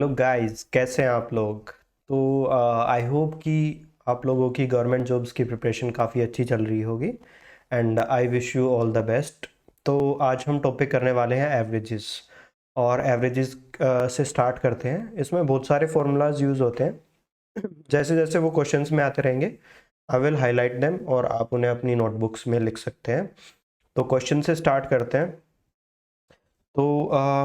Hello guys, कैसे हैं आप लोग। तो आई होप कि आप लोगों की गवर्नमेंट जॉब्स की प्रिपरेशन काफ़ी अच्छी चल रही होगी and I wish you all the best. तो आज हम टॉपिक करने वाले हैं एवरेजेस। और एवरेजेस से स्टार्ट करते हैं। इसमें बहुत सारे फार्मूलाज यूज़ होते हैं। जैसे जैसे वो क्वेश्चंस में आते रहेंगे आई विल हाईलाइट देम और आप उन्हें अपनी नोटबुक्स में लिख सकते हैं। तो क्वेश्चन से स्टार्ट करते हैं। तो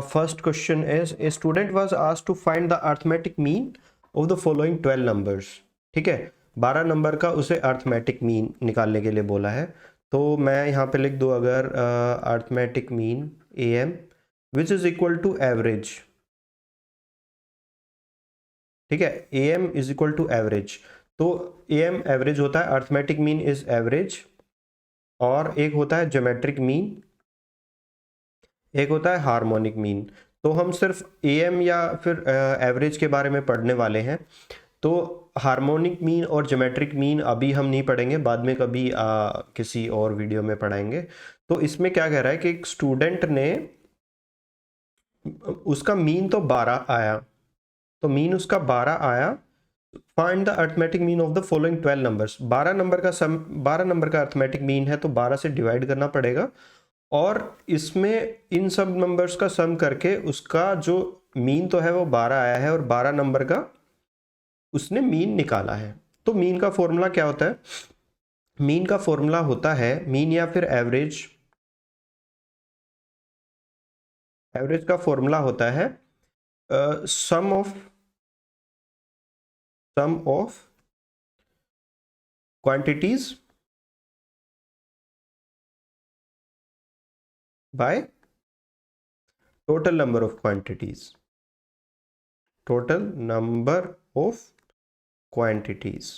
first question is a student was asked to find the arithmetic mean of the following 12 numbers. ठीक है, 12 नंबर का उसे अर्थमेटिक मीन निकालने के लिए बोला है। तो मैं यहाँ पे लिख दूँ अगर arithmetic mean A M which is equal to average. ठीक है, A M is equal to average. तो ए एम एवरेज होता है, अर्थमेटिक मीन इज एवरेज, और एक होता है ज्योमेट्रिक मीन, एक होता है हार्मोनिक मीन। तो हम सिर्फ एम या फिर एवरेज के बारे में पढ़ने वाले हैं। तो हार्मोनिक मीन और ज्योमेट्रिक मीन अभी हम नहीं पढ़ेंगे, बाद में कभी किसी और वीडियो में पढ़ाएंगे। तो इसमें क्या कह रहा है कि एक स्टूडेंट ने, उसका मीन तो 12 आया, तो मीन उसका 12 आया। Find the arithmetic mean of the following 12 numbers. 12 number का अर्थमेटिक मीन है, तो 12 से डिवाइड करना पड़ेगा और इसमें इन सब नंबर्स का सम करके उसका जो मीन तो है वो 12 आया है और 12 नंबर का उसने मीन निकाला है। तो मीन का फॉर्मूला क्या होता है? मीन का फॉर्मूला होता है, मीन या फिर एवरेज, एवरेज का फॉर्मूला होता है sum of quantities by total number of quantities, total number of quantities.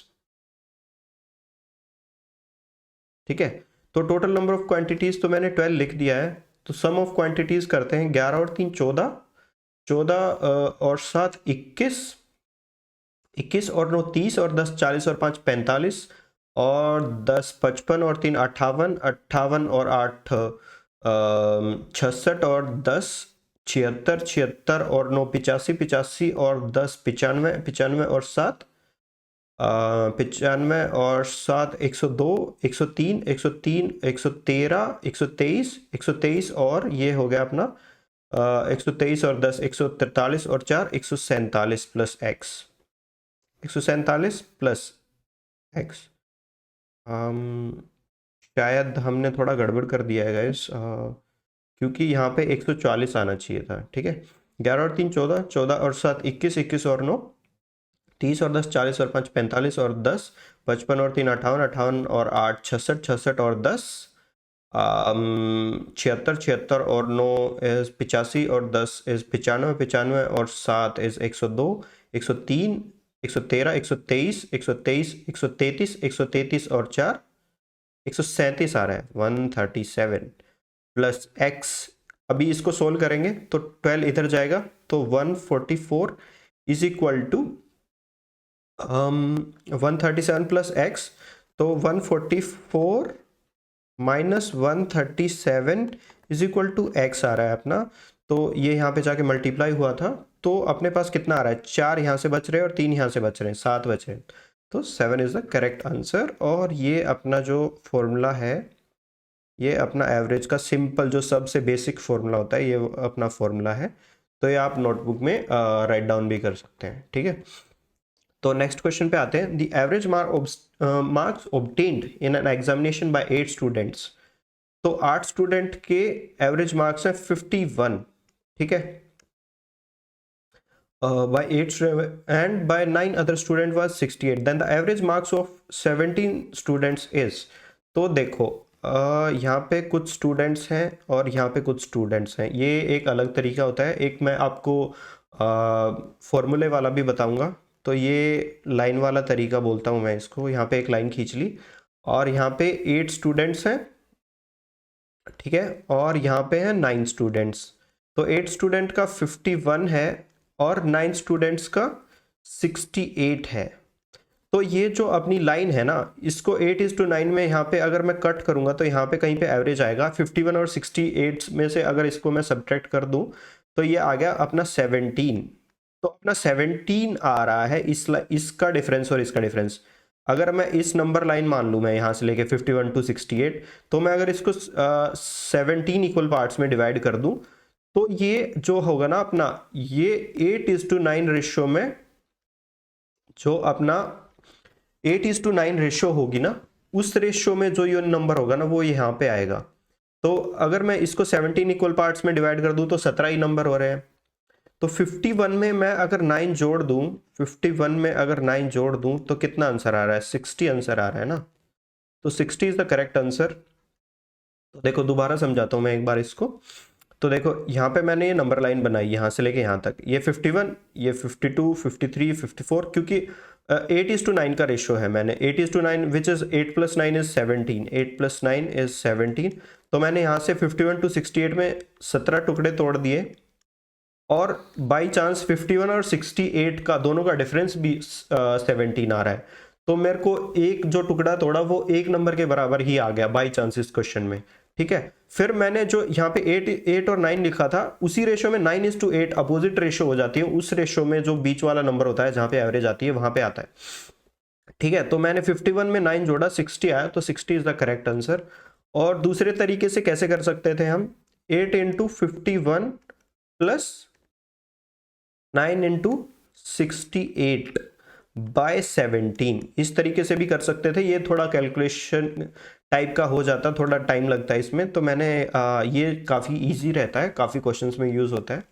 ठीक है, तो टोटल नंबर ऑफ क्वांटिटीज तो मैंने 12 लिख दिया है। तो सम ऑफ क्वांटिटीज करते हैं, 11 और 3 14, 14 और 7 21, 21 और 9 30 और 10 40 और 5 45 और 10 55 और 3 58, 58 और 8 66 और 10 76, 76 और 9 85, 85 और 10 95, 95 और 7 95 और 7 102, 103, 103, 113, 123, 123 और ये हो गया अपना 123 और 10 143 और 4 147 प्लस एक्स, 147 प्लस एक्स। शायद हमने थोड़ा गड़बड़ कर दिया है गाइस, क्योंकि यहाँ पे 140 आना चाहिए था। ठीक है, 11 और 3 14, 14 और 7 21, 21 और 9 30 और 10 40 और 5 45 और 10 55 और 3 58, 58 और 8 66, 66 और 10 76, 76 और 9 इज 85 और 10 इज 95, 95 और 7 इज 102, 103, 113, 123, 123, 133, 133 और 4 137 आ रहा है, 137 प्लस एक्स। अभी इसको सोल्व करेंगे तो 12 इधर जाएगा, तो 144 is equal to 137 plus X. तो 144 minus 137 is equal to X आ रहा है अपना। तो ये यहाँ पे जाके मल्टीप्लाई हुआ था, तो अपने पास कितना आ रहा है? 4 यहाँ से बच रहे हैं और 3 यहाँ से बच रहे हैं, 7 बच रहे हैं। तो 7 इज द करेक्ट आंसर। और ये अपना जो फॉर्मूला है, ये अपना एवरेज का सिंपल जो सबसे बेसिक फॉर्मूला होता है, ये अपना फॉर्मूला है। तो ये आप नोटबुक में राइट डाउन भी कर सकते हैं। ठीक है, तो नेक्स्ट क्वेश्चन पे आते हैं। The average marks obtained in an examination by 8 students. तो 8 स्टूडेंट के एवरेज मार्क्स है 51। ठीक है, by 8 and by 9 other student was 68, then the average marks of 17 students is। तो देखो यहाँ पे कुछ स्टूडेंट्स हैं और यहाँ पे कुछ स्टूडेंट्स हैं, ये एक अलग तरीका होता है। एक मैं आपको फॉर्मूले वाला भी बताऊंगा। तो ये लाइन वाला तरीका बोलता हूँ मैं इसको। यहाँ पे एक लाइन खींच ली और यहाँ पे 8 स्टूडेंट्स हैं, ठीक है, और यहाँ पे हैं 9 स्टूडेंट्स। तो 8 स्टूडेंट का 51 है और 9 स्टूडेंट्स का 68 है। तो ये जो अपनी लाइन है ना, इसको 8:9 में यहाँ पे अगर मैं कट करूंगा तो यहाँ पे कहीं पे एवरेज आएगा। 51 और 68 में से अगर इसको मैं सब्ट्रैक्ट कर दूं तो ये आ गया अपना 17। तो अपना 17 आ रहा है इसका डिफरेंस और इसका डिफरेंस। अगर मैं इस नंबर लाइन मान लूँ, मैं यहाँ से लेके 51 टू 68, तो मैं अगर इसको 17 इक्वल पार्ट्स में डिवाइड कर दूँ, तो ये जो होगा ना अपना, ये 8:9 रेशियो में, जो अपना 8:9 रेशियो होगी ना, उस रेशियो में जो ये नंबर होगा ना वो यहाँ पे आएगा। तो अगर मैं इसको 17 इक्वल पार्ट्स में डिवाइड कर दूं तो 17 ही नंबर हो रहे हैं। तो 51 में मैं अगर 9 जोड़ दूं, 51 में अगर 9 जोड़ दूं तो कितना आंसर आ रहा है? 60 आंसर आ रहा है ना। तो 60 इज द करेक्ट आंसर। तो देखो दोबारा समझाता हूं मैं एक बार इसको। तो देखो यहाँ पे मैंने ये नंबर लाइन बनाई यहाँ से लेके यहाँ तक, ये 51, ये 52, 53, 54, क्योंकि 8:9 का रेशियो है। मैंने 8:9 विच इज 8 + 9 इज 17, 8 + 9 इज 17। तो मैंने यहाँ से 51 टू 68 में 17 टुकड़े तोड़ दिए, और बाई चांस 51 और 68 का दोनों का डिफरेंस भी 17 आ रहा है। तो मेरे को एक जो टुकड़ा तोड़ा वो एक नंबर के बराबर ही आ गया बाई चांस इस क्वेश्चन में। ठीक है, फिर मैंने जो यहाँ पे 8 और 9 लिखा था, उसी रेशियो में 9:8 अपोजिट रेशियो हो जाती है। उस रेशियो में जो बीच वाला नंबर होता है जहाँ पे एवरेज आती है वहां पे आता है। ठीक है, तो मैंने 51 में 9 जोड़ा, 60 आया, तो 60 इज द करेक्ट आंसर। और दूसरे तरीके से कैसे कर सकते थे हम? 8 इंटू 51 प्लस 9 इंटू 68 बाय 17, इस तरीके से भी कर सकते थे। ये थोड़ा कैलकुलेशन टाइप का हो जाता, थोड़ा टाइम लगता है इसमें, तो मैंने ये काफ़ी इजी रहता है, काफ़ी क्वेश्चंस में यूज़ होता है।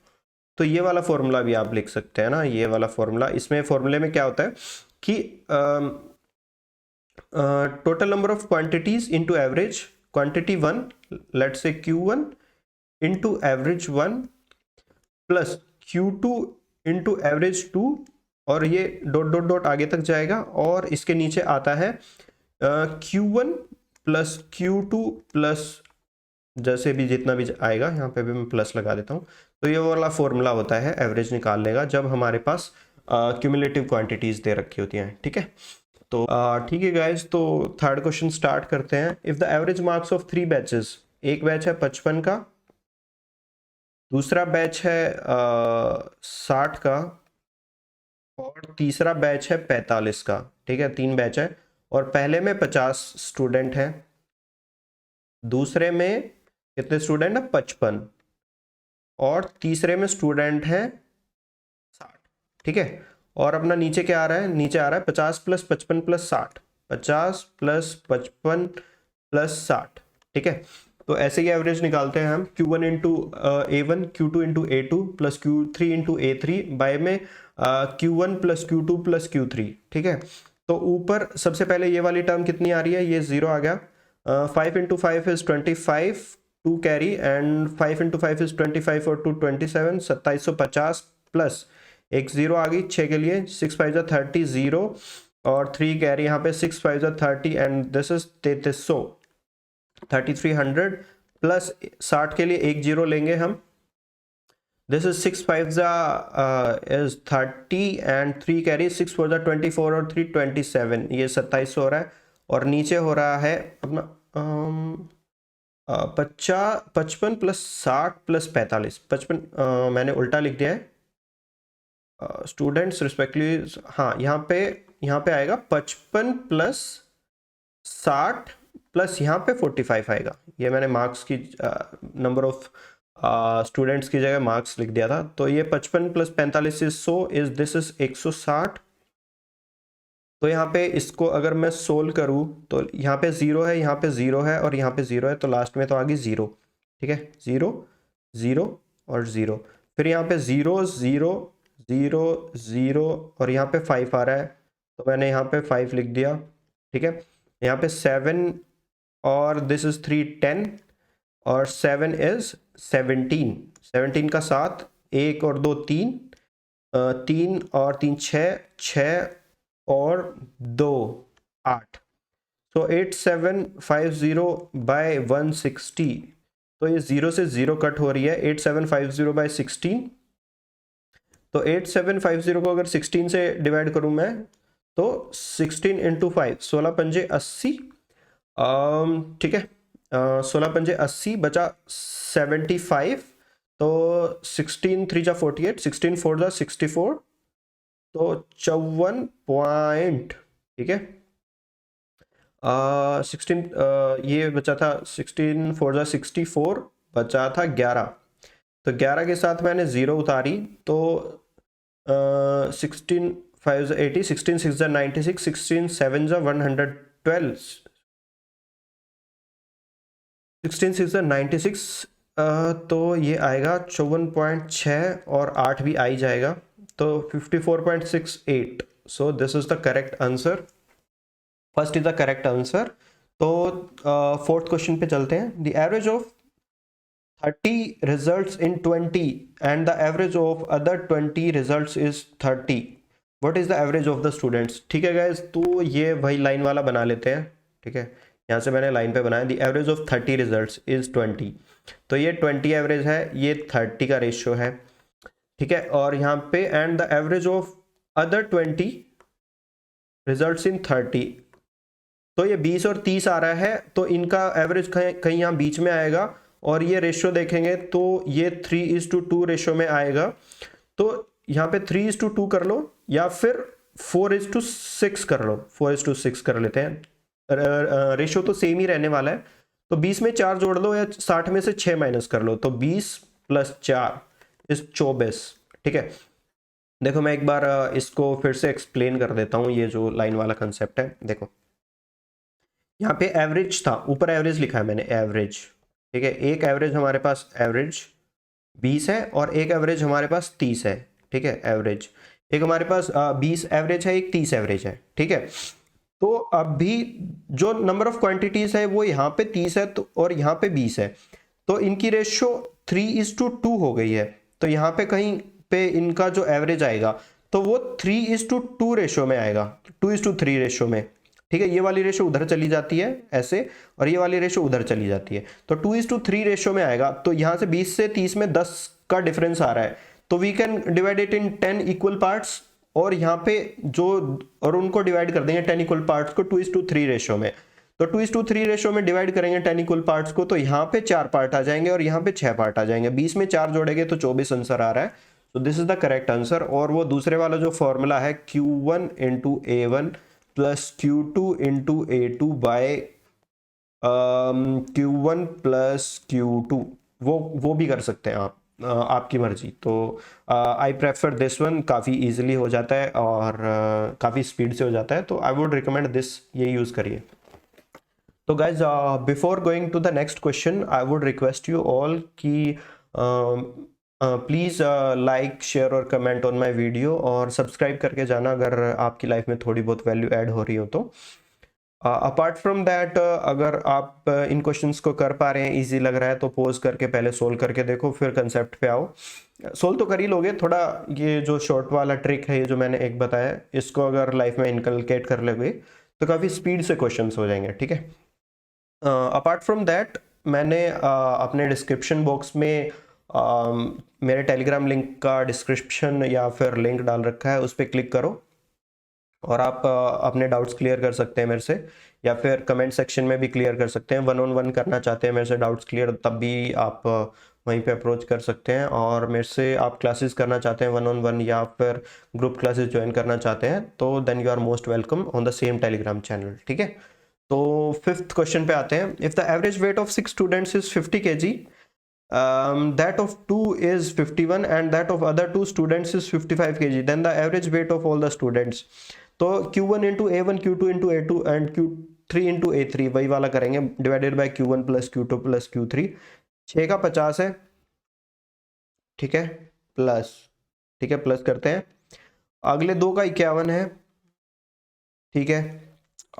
तो ये वाला फॉर्मूला भी आप लिख सकते हैं ना, ये वाला फॉर्मूला। इसमें फॉर्मूले में क्या होता है कि total number of quantities into average quantity 1, let's say Q1 into average 1 plus Q2 into average 2, और ये डॉट डॉट डॉट आगे तक जाएगा, और इसके नीचे आता है Q1 प्लस Q2 प्लस, जैसे भी जितना भी आएगा, यहाँ पे भी मैं प्लस लगा देता हूँ। तो ये वाला फॉर्मूला होता है एवरेज निकालने का, जब हमारे पास क्यूमुलेटिव क्वांटिटीज दे रखी होती हैं। ठीक है, तो ठीक है गाइज, तो थर्ड क्वेश्चन स्टार्ट करते हैं। If the average marks of 3 batches, एक बैच है 55 का, दूसरा बैच है 60 का, और तीसरा बैच है 45 का। ठीक है, 3 बैच है, और पहले में 50 स्टूडेंट हैं, दूसरे में कितने स्टूडेंट है? 55, और तीसरे में स्टूडेंट है 60। ठीक है, और अपना नीचे क्या आ रहा है? नीचे आ रहा है 50 + 55 + 60, 50 + 55 + 60। ठीक है, तो ऐसे ही एवरेज निकालते हैं हम। Q1 into A1, Q2 into A2 plus Q3 into A3 by में Q1 + Q2 + Q3। ठीक है, तो ऊपर सबसे पहले ये वाली टर्म कितनी आ रही है? ये 0 आ गया। 5 into 5 is 25, 2 carry, and 5 into 5 is 25 और 2 27, 2750 प्लस एक 0 आ गई 6 के लिए, 6 5 30, 0 और 3 कैरी यहाँ पे, 6 5 30, एंड दिस इज 3300, 3300 प्लस 60 के लिए एक 0 लेंगे हम। This is 6 5 is 30 and 3 carry, 6 4 24 और 3 27, ये 2700 हो रहा है। और नीचे हो रहा है अपना 55 + 60 + 45, 55 मैंने उल्टा लिख दिया है स्टूडेंट्स रिस्पेक्टली। हाँ, यहाँ पे आएगा 55 + 60 प्लस यहाँ पे 45 आएगा। ये मैंने मार्क्स की नंबर ऑफ स्टूडेंट्स की जगह मार्क्स लिख दिया था। तो ये 55 + 45 इज 100, इज दिस इज 160। तो यहाँ पे इसको अगर मैं सोल्व करूँ तो यहाँ पे 0 है, यहाँ पे 0 है, और यहाँ पे 0 है, तो लास्ट में तो आ गई 0। ठीक है, 0 0 और 0, फिर यहाँ पे 0 0 0 0, और यहाँ पे 5 आ रहा है, तो मैंने यहाँ पे 5 लिख दिया। ठीक है, यहाँ पे 7, और दिस इज 3 10, और 7 इज 17, 17 का 7, 1 और 2 3, 3 और 3 6, 6 और 2 8, तो 8750 बाय 160। तो ये 0 से 0 कट हो रही है, 8750 बाय 16। तो 8750 को अगर 16 से डिवाइड करूं मैं, तो 16 इंटू 5, 16 पंजे 80। ठीक है, 16 पंजे 80, बचा 75। तो 16 3 जा 48, 16 4 जा 64, तो 54 पॉइंट, ठीक है। 16 ये बचा था 16 4 जा 64, बचा था 11। तो 11 के साथ मैंने 0 उतारी, तो 16 5 जा 80, 16 6 जा 96, 16 7 जा 112, 16 6 जा 96, तो ये आएगा 54.6 और 8 भी आ ही जाएगा, तो 54.68। So this is the correct answer, first is the correct answer. तो फोर्थ क्वेश्चन पे चलते हैं। The average of 30 results in 20 and the average of other 20 results is 30. What is the average of the students? ठीक है guys, तो ये वही line वाला बना लेते हैं, ठीक है। यहाँ से मैंने लाइन पे बनाया, the average of 30 results is 20, तो ये 20 एवरेज है, ये 30 का रेशियो है, ठीक है। और यहाँ पे and the average of other 20 results in 30, तो ये 20 और 30 आ रहा है, तो इनका एवरेज कहीं यहाँ बीच में आएगा, और ये रेशियो देखेंगे तो ये 3:2 रेशियो में आएगा। तो यहाँ पे 3:2 कर लो, या फिर 4:6 कर लो, 4:6 कर लेते हैं, रेशियो तो सेम ही रहने वाला है। तो 20 में 4 जोड़ लो, या 60 में से 6 माइनस कर लो, तो 20 + 4 इज 24, ठीक है। देखो मैं एक बार इसको फिर से एक्सप्लेन कर देता हूँ, ये जो लाइन वाला कंसेप्ट है। देखो यहाँ पे एवरेज था, ऊपर एवरेज लिखा है मैंने, एवरेज, ठीक है। एक एवरेज हमारे पास एवरेज 20 है, और एक एवरेज हमारे पास 30 है, ठीक है। एवरेज एक हमारे पास 20 एवरेज है, एक 30 एवरेज है, ठीक है। तो अभी जो नंबर ऑफ क्वांटिटीज है वो यहाँ पे 30 है, तो और यहाँ पे 20 है, तो इनकी रेशियो 3:2 हो गई है। तो यहाँ पे कहीं पे इनका जो एवरेज आएगा, तो वो 3:2 रेशियो में आएगा, 2:3 रेशियो में, ठीक है। ये वाली रेशियो उधर चली जाती है ऐसे, और ये वाली रेशियो उधर चली जाती है, तो 2:3 रेशियो में आएगा। तो यहाँ से 20 से 30 में 10 का डिफरेंस आ रहा है, तो we can divide it in 10 equal parts, और यहाँ पे जो, और उनको डिवाइड कर देंगे 10 इक्वल पार्ट्स को 2:3 रेशियो में। तो 2:3 रेशियो में डिवाइड करेंगे 10 इक्वल पार्ट्स को, तो यहाँ पे 4 पार्ट आ जाएंगे, और यहाँ पे 6 पार्ट आ जाएंगे। 20 में 4 जोड़ेंगे तो 24 आंसर आ रहा है, तो this is the correct answer. और वो दूसरे वाला जो फॉर्मूला है, Q1 × A1 + Q2 × A2 by Q1 + Q2, वो भी कर सकते हैं आप, आपकी मर्जी। तो आई प्रेफर दिस वन, काफ़ी इजीली हो जाता है, और काफ़ी स्पीड से हो जाता है, तो आई वुड रिकमेंड दिस, ये यूज़ करिए। तो guys, before going to the next question, I would request you all कि प्लीज़ लाइक, शेयर और कमेंट ऑन माय वीडियो, और सब्सक्राइब करके जाना अगर आपकी लाइफ में थोड़ी बहुत वैल्यू ऐड हो रही हो तो। अपार्ट फ्रॉम दैट, अगर आप इन क्वेश्चंस को कर पा रहे हैं, इजी लग रहा है, तो पोज करके पहले सोल्व करके देखो, फिर कंसेप्ट पे आओ। सोल्व तो कर ही लोगे, थोड़ा ये जो शॉर्ट वाला ट्रिक है, ये जो मैंने एक बताया, इसको अगर लाइफ में इनकलकेट कर लोगे तो काफ़ी स्पीड से क्वेश्चंस हो जाएंगे, ठीक है। अपार्ट फ्रॉम दैट, मैंने अपने डिस्क्रिप्शन बॉक्स में मेरे टेलीग्राम लिंक का डिस्क्रिप्शन या फिर लिंक डाल रखा है, उस पर क्लिक करो, और आप अपने डाउट्स क्लियर कर सकते हैं मेरे से, या फिर कमेंट सेक्शन में भी क्लियर कर सकते हैं। 1-on-1 करना चाहते हैं मेरे से डाउट्स क्लियर, तब भी आप वहीं पे अप्रोच कर सकते हैं। और मेरे से आप क्लासेस करना चाहते हैं 1-on-1, या फिर ग्रुप क्लासेस ज्वाइन करना चाहते हैं, तो then you are most welcome on the same telegram channel, ठीक है। तो फिफ्थ क्वेश्चन पे आते हैं। If the average weight of 6 students is 50 kg, that of 2 is 51 and that of other 2 students is 55 kg, then the average weight of all the students। तो Q1 × A1, Q2 × A2 and Q3 × A3 वही वाला करेंगे, divided by Q1 + Q2 + Q3। 6 का 50 है, ठीक है, plus, ठीक है, प्लस करते हैं। अगले 2 का 51 है, ठीक है,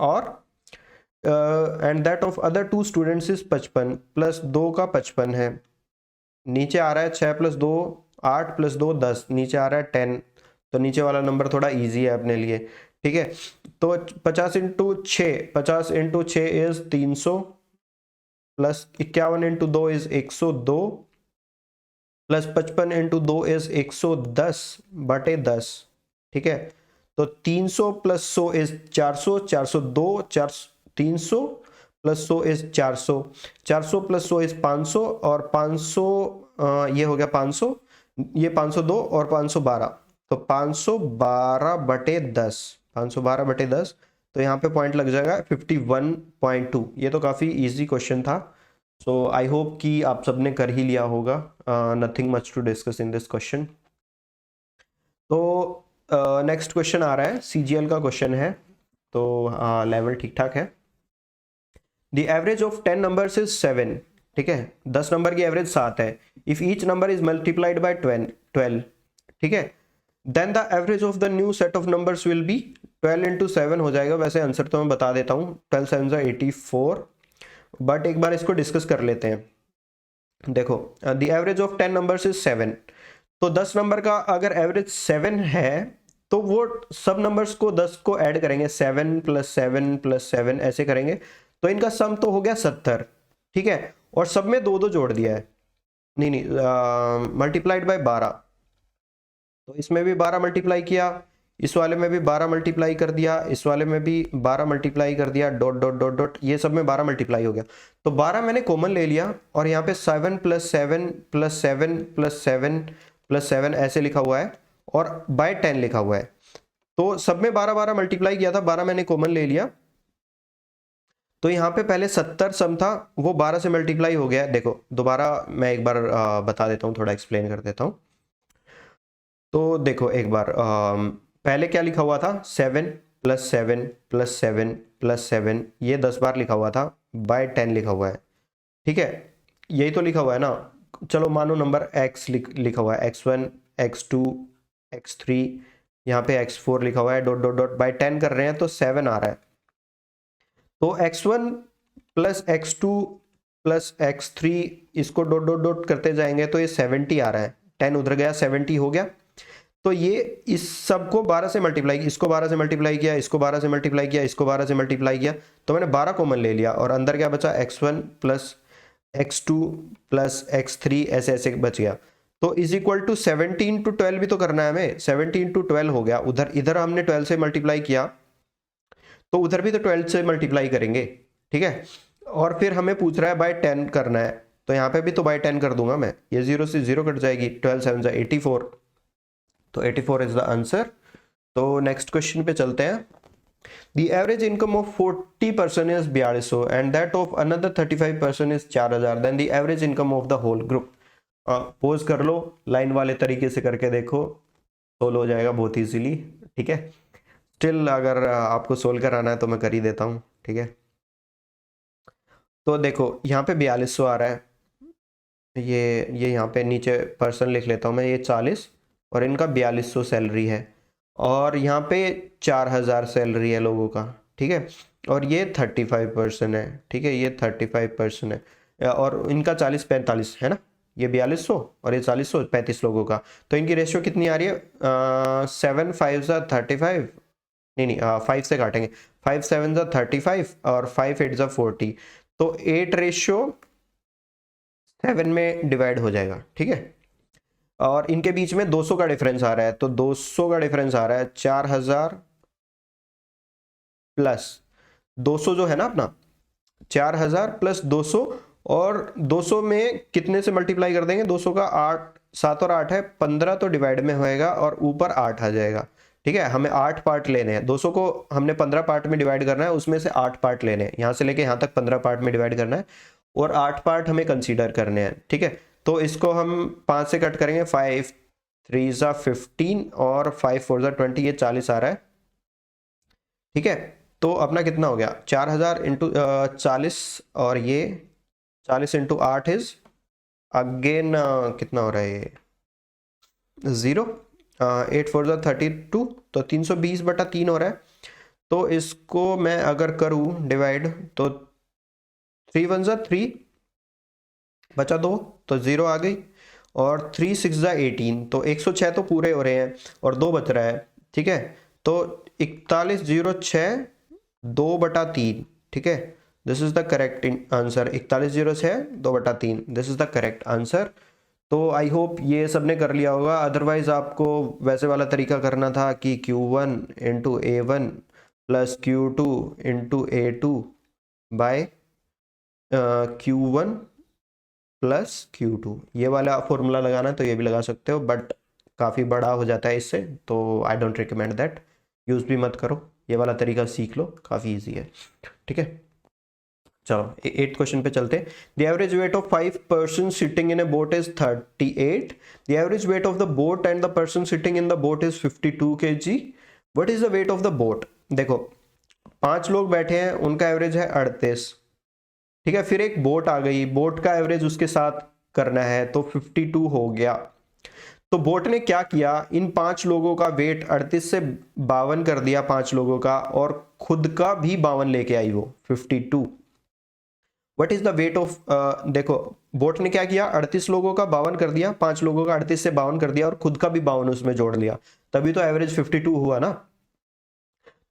और and that of other 2 students is 55 plus 2 का 55 है। नीचे आ रहा है 6 + 2 8 + 2 10, नीचे आ रहा है 10, तो नीचे वाला नंबर थोड़ा इजी है अपने लिए, ठीक है। तो 50 × 6, 50 × 6 is 300, plus 51 × 2 is 102, plus 55 × 2 is 110/10, ठीक है। तो 300 + 100 इज 400, 402, 300 + 100 इज 400, 400 + 100 इज 500, और 500 ये हो गया 500, ये 502 और 512, तो 512/10, 512/10, तो यहाँ पे पॉइंट लग जाएगा 51.2। ये तो काफ़ी इजी क्वेश्चन था, सो आई होप कि आप सबने कर ही लिया होगा। Nothing much to discuss in this question. तो नेक्स्ट क्वेश्चन आ रहा है, सीजीएल का क्वेश्चन है, तो लेवल ठीक ठाक है। The average of 10 numbers is 7, ठीक है, 10 नंबर की एवरेज 7 है। If each number is multiplied by 12, ठीक है, then the average of the new set of numbers will be 12 into 7 हो जाएगा। वैसे आंसर तो मैं बता देता हूँ, 12 7 84, बट एक बार इसको डिस्कस कर लेते हैं। देखो, the average of 10 numbers is 7, तो 10 नंबर का अगर एवरेज 7 है तो वो सब नंबर्स को 10 को ऐड करेंगे, 7 + 7 + 7 ऐसे करेंगे, तो इनका सम तो हो गया 70, ठीक है, और सब में 2 2 जोड़ दिया है, नहीं मल्टीप्लाइड बाय 12, तो इसमें भी 12 मल्टीप्लाई किया, इस वाले में भी 12 मल्टीप्लाई कर दिया, इस वाले में भी 12 मल्टीप्लाई कर दिया, डॉट डॉट डॉट डॉट, ये सब में 12 मल्टीप्लाई हो गया, तो 12 मैंने कॉमन ले लिया, और यहाँ पे 7 + 7 + 7 + 7 + 7 ऐसे लिखा हुआ है, और बाय 10 लिखा हुआ है, तो सब में 12 12 मल्टीप्लाई किया था, 12 मैंने कॉमन ले लिया, तो यहाँ पे पहले 70 सम था, वो 12 से मल्टीप्लाई हो गया। देखो दोबारा मैं एक बार बता देता हूँ, थोड़ा एक्सप्लेन कर देता हूँ। तो देखो एक बार, पहले क्या लिखा हुआ था, 7 + 7 + 7 + 7, ये 10 बार लिखा हुआ था, बाय 10 लिखा हुआ है, ठीक है, यही तो लिखा हुआ है ना। चलो मानो नंबर x लिखा हुआ है, x1 x2 x3, यहाँ पे x4 लिखा हुआ है, डॉट डॉट डॉट, बाय 10 कर रहे हैं तो 7 आ रहा है, तो x1 + x2 + x3 इसको डॉट डॉट डॉट करते जाएंगे तो ये 70 आ रहा है, 10 उधर गया, 70 हो गया, तो ये इस सब को 12 से मल्टीप्लाई, इसको 12 से मल्टीप्लाई किया, इसको 12 से मल्टीप्लाई किया, इसको 12 से मल्टीप्लाई किया, तो मैंने 12 कॉमन ले लिया, और अंदर क्या बचा, x1 + x2 + x3 ऐसे ऐसे बच गया, तो इज इक्वल टू 70 × 12 भी तो करना है हमें, 70 × 12 हो गया, उधर इधर हमने 12 से मल्टीप्लाई किया, तो उधर भी तो 12 से मल्टीप्लाई करेंगे, ठीक है, और फिर हमें पूछ रहा है बाय 10 करना है, तो यहाँ पे भी तो बाय 10 कर दूंगा मैं, ये 0 से 0 कट जाएगी, 12 7 84, तो 84 इज द आंसर। तो नेक्स्ट क्वेश्चन पे चलते हैं। The average income of 40% is 4200 and that of another 35% is 4000, then the average income of the whole group. Pause कर लो, लाइन वाले तरीके से करके देखो, सोल्व हो जाएगा बहुत इजीली, ठीक है, स्टिल अगर आपको सोल्व कराना है तो मैं कर ही देता हूँ, ठीक है। तो देखो यहाँ पे 4200 आ रहा है, ये यहाँ पे नीचे पर्सन लिख लेता हूँ मैं, ये 40 और इनका 4200 सैलरी है, और यहाँ पे 4000 सैलरी है लोगों का, ठीक है, और ये 35% है, ठीक है, ये 35% है, और इनका 40 45 है ना, ये 4200 और ये 40 35 लोगों का, तो इनकी रेशियो कितनी आ रही है, 7 5 35, नहीं 5 से काटेंगे, 5 7 35 और 5 8 40, तो 8:7 में डिवाइड हो जाएगा, ठीक है, और इनके बीच में 200 का डिफरेंस आ रहा है, तो 200 का डिफरेंस आ रहा है, 4000 प्लस 200 जो है ना अपना, 4000 प्लस 200, और 200 में कितने से मल्टीप्लाई कर देंगे, 200 का 8 7 और 8 है 15, तो डिवाइड में होएगा और ऊपर 8 आ जाएगा, ठीक है, हमें 8 पार्ट लेने हैं, 200 को हमने 15 पार्ट में डिवाइड करना है, उसमें से 8 पार्ट लेने हैं, यहाँ से लेके यहाँ तक 15 पार्ट में डिवाइड करना है, और 8 पार्ट हमें कंसीडर करने हैं, ठीक है, तो इसको हम 5 से कट करेंगे, 5 3 15 और 5 4 20, ये 40 आ रहा है, ठीक है, तो अपना कितना हो गया, 4000 इंटू 40, और ये 40 इंटू 8 इज अगेन कितना हो रहा है, ये 0, 8 4 32, तो 320/3 हो रहा है, तो इसको मैं अगर करूँ डिवाइड, तो 3 1 3 बचा 2, तो 0 आ गई, और 3 6 18, तो 106 तो पूरे हो रहे हैं, और 2 बच रहा है, ठीक है, तो 4106 2/3, ठीक है, this is the correct answer, 4106 2/3, this is the correct answer. तो आई होप ये सब ने कर लिया होगा, अदरवाइज आपको वैसे वाला तरीका करना था कि Q1 into A1 plus Q2 into A2 by Q1 plus Q2। ये वाला फॉर्मूला लगाना है तो ये भी लगा सकते हो, बट काफ़ी बड़ा हो जाता है इससे, तो I don't recommend that, use भी मत करो। ये वाला तरीका सीख लो, काफ़ी ईजी है। ठीक है, चलो 8th क्वेश्चन पे चलते हैं। The average weight of 5 person sitting in A boat is 38। The average weight of the boat and the person sitting in the boat is 52 kg। What is the weight of the boat? देखो 5 लोग बैठे हैं, उनका average है 38। ठीक है, फिर एक बोट आ गई, बोट का एवरेज उसके साथ करना है तो 52 हो गया। तो बोट ने क्या किया, इन 5 लोगों का वेट 38 से 52 कर दिया 5 लोगों का, और खुद का भी 52 लेके आई वो 52। What is the weight of, देखो बोट ने क्या किया, 38 लोगों का 52 कर दिया, 5 लोगों का 38 से 52 कर दिया और खुद का भी 52 उसमें जोड़ लिया, तभी तो एवरेज 52 हुआ ना।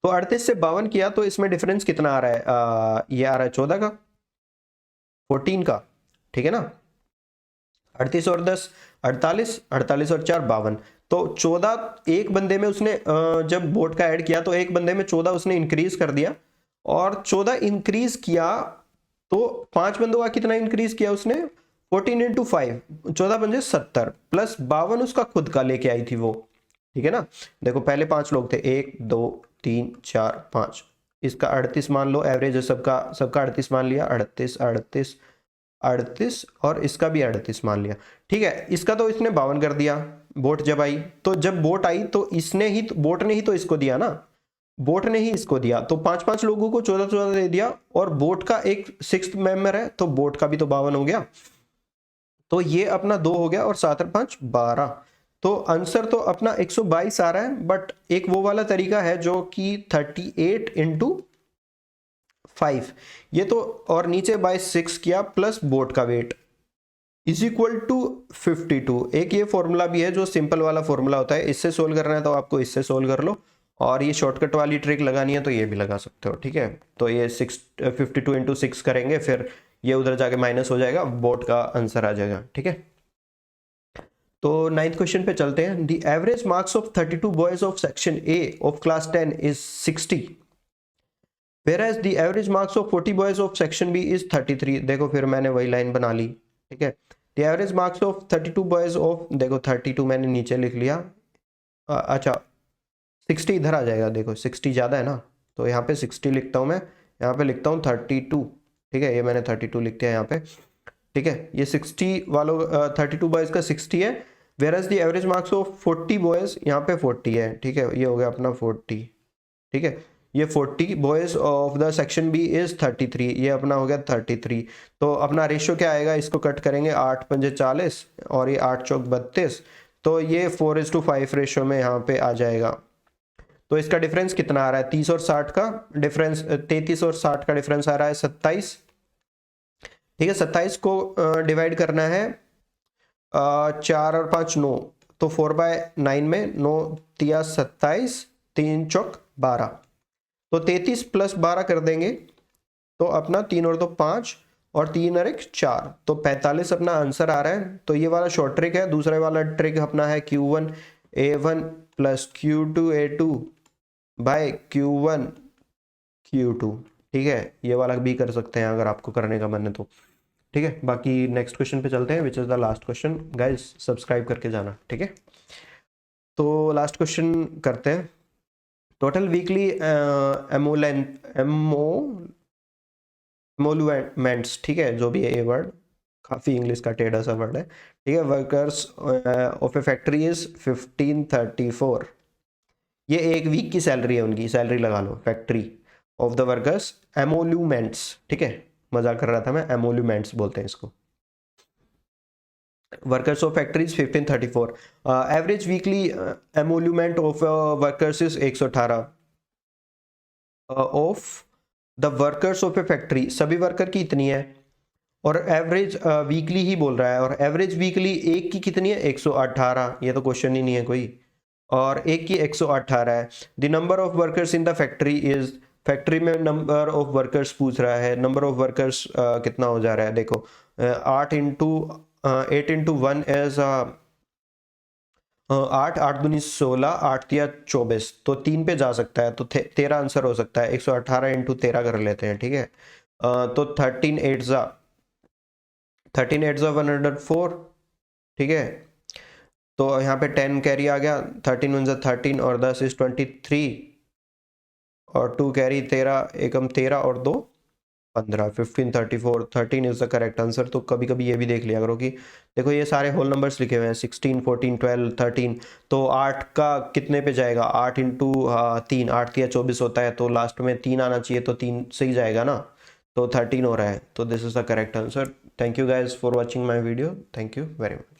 तो 38 से 52 किया तो इसमें डिफरेंस कितना आ रहा है, ये आ रहा है 14 का, 14 का। ठीक है ना, 38 और 10 48, 48 और 4 52। तो 14 एक बंदे में उसने जब बोट का ऐड किया तो एक बंदे में 14 उसने इंक्रीज कर दिया, और 14 इंक्रीज किया तो 5 बंदों का कितना इंक्रीज किया उसने, 14 इंटू 5, 14 पंजे 70 प्लस 52 उसका खुद का लेके आई थी वो। ठीक है ना, देखो पहले 5 लोग थे, 1 2 3 4 5, इसका 38 मान लो, एवरेज है सबका, सबका 38 मान लिया, 38 38 38 और इसका भी 38 मान लिया। ठीक है, इसका तो इसने 52 कर दिया। बोट जब आई, तो जब बोट आई तो इसने ही, बोट ने ही तो इसको दिया ना, बोट ने ही इसको दिया, तो 5 5 लोगों को 14 14 दे दिया, और बोट का एक 6th मेंबर है तो बोट का भी तो 52 हो गया। तो ये अपना 2 हो गया, और 7 और 5 12। तो आंसर तो अपना 122 आ रहा है, बट एक वो वाला तरीका है जो कि 38 इंटू 5, ये तो, और नीचे बाय 6 किया प्लस बोट का वेट इज इक्वल टू 52। एक ये फॉर्मूला भी है जो सिंपल वाला फॉर्मूला होता है, इससे सोल्व करना है तो आपको इससे सोल्व कर लो, और ये शॉर्टकट वाली ट्रिक लगानी है तो ये भी लगा सकते हो। ठीक है, तो ये 52 इंटू 6 करेंगे, फिर ये उधर जाके माइनस हो जाएगा, बोट का आंसर आ जाएगा। ठीक है, तो 9th क्वेश्चन पे चलते हैं। The average marks of 32 boys of section A of class 10 is 60, whereas the average marks of 40 boys of section B is 33। देखो फिर मैंने वही लाइन बना ली। ठीक है, the average marks of 32 boys of, देखो 32 मैंने नीचे लिख लिया, अच्छा 60 इधर आ जाएगा, देखो 60 ज़्यादा है ना, तो यहाँ पे 60 लिखता हूँ मैं, यहाँ पे लिखता हूँ 32। ठीक है, ये मैंने 32 लिख दिया यहाँ पे। ठीक है, ये 60 वालों 32 बॉयज़ का 60 है, whereas the average marks of 40 boys यहाँ पे 40 है। ठीक है, ये हो गया अपना 40। ठीक है, ये 40 boys of the section B is 33, ये अपना हो गया 33। तो अपना रेशियो क्या आएगा, इसको कट करेंगे, 8 पंजे 40 और ये 8 चौक 32, तो ये 4:5 रेशियो में यहाँ पे आ जाएगा। तो इसका डिफरेंस कितना आ रहा है, 30 और 60 का डिफरेंस, 33 और 60 का डिफरेंस आ रहा है 27। ठीक है, 27 को डिवाइड करना है 4 और 5 9, तो 4/9 में 9 तिया 27, 3 चौक 12, तो 33 प्लस 12 कर देंगे तो अपना 3 और 2 5 और 3 और 1 4, तो 45 अपना आंसर आ रहा है। तो ये वाला शॉर्ट ट्रिक है। दूसरा वाला ट्रिक अपना है Q1 A1 plus Q2 A2 by Q1 Q2। ठीक है, ये वाला भी कर सकते हैं अगर आपको करने का मन है तो। ठीक है, बाकी नेक्स्ट क्वेश्चन पे चलते हैं, which is the last question. Guys subscribe करके जाना। ठीक है, तो लास्ट क्वेश्चन करते हैं। टोटल वीकली एमोलुमेंट्स, ठीक है, जो भी है ये वर्ड काफ़ी इंग्लिश का टेढ़ा सा वर्ड है। ठीक है, workers of a factory is 1534। ये एक वीक की सैलरी है, उनकी सैलरी लगा लो, फैक्ट्री ऑफ द वर्कर्स एमोल्यूमेंट्स। ठीक है, मजाक कर रहा था मैं, एमोल्यूमेंट्स बोलते हैं इसको। Workers of factories 1534। Average weekly emolument of workers is 118 of the workers of a factory, सभी वर्कर की इतनी है, और एवरेज वीकली ही बोल रहा है, और एवरेज वीकली एक की कितनी है 118, ये तो क्वेश्चन ही नहीं है कोई, और एक की 118 है। The number of workers in the factory is, factory में नंबर ऑफ वर्कर्स पूछ रहा है, नंबर ऑफ वर्कर्स कितना हो जा रहा है, देखो 8 इंटू 1 एज 8 8 दूनी 16, 8 या 24, तो 3 पे जा सकता है, तो 13 आंसर हो सकता है। 118 इंटू 13 कर लेते हैं। ठीक है, तो 13 8 जा 13 8 104, ठीक है। तो यहाँ पे 10 कैरी आ गया, 13 1 13 और 10 इज 23 और 2 कैरी 13, एकम 13 और 2 15, 15 34, 13 इज द करेक्ट आंसर। तो कभी कभी ये भी देख लिया करो कि देखो ये सारे होल नंबर्स लिखे हुए हैं 16 14 12 13, तो 8 का कितने पे जाएगा, 8 इंटू 3, 8 या 24 होता है, तो लास्ट में 3 आना चाहिए, तो 3 सही जाएगा ना, तो 13 हो रहा है, तो this is the correct answer. Thank you guys for watching my video, thank you very much.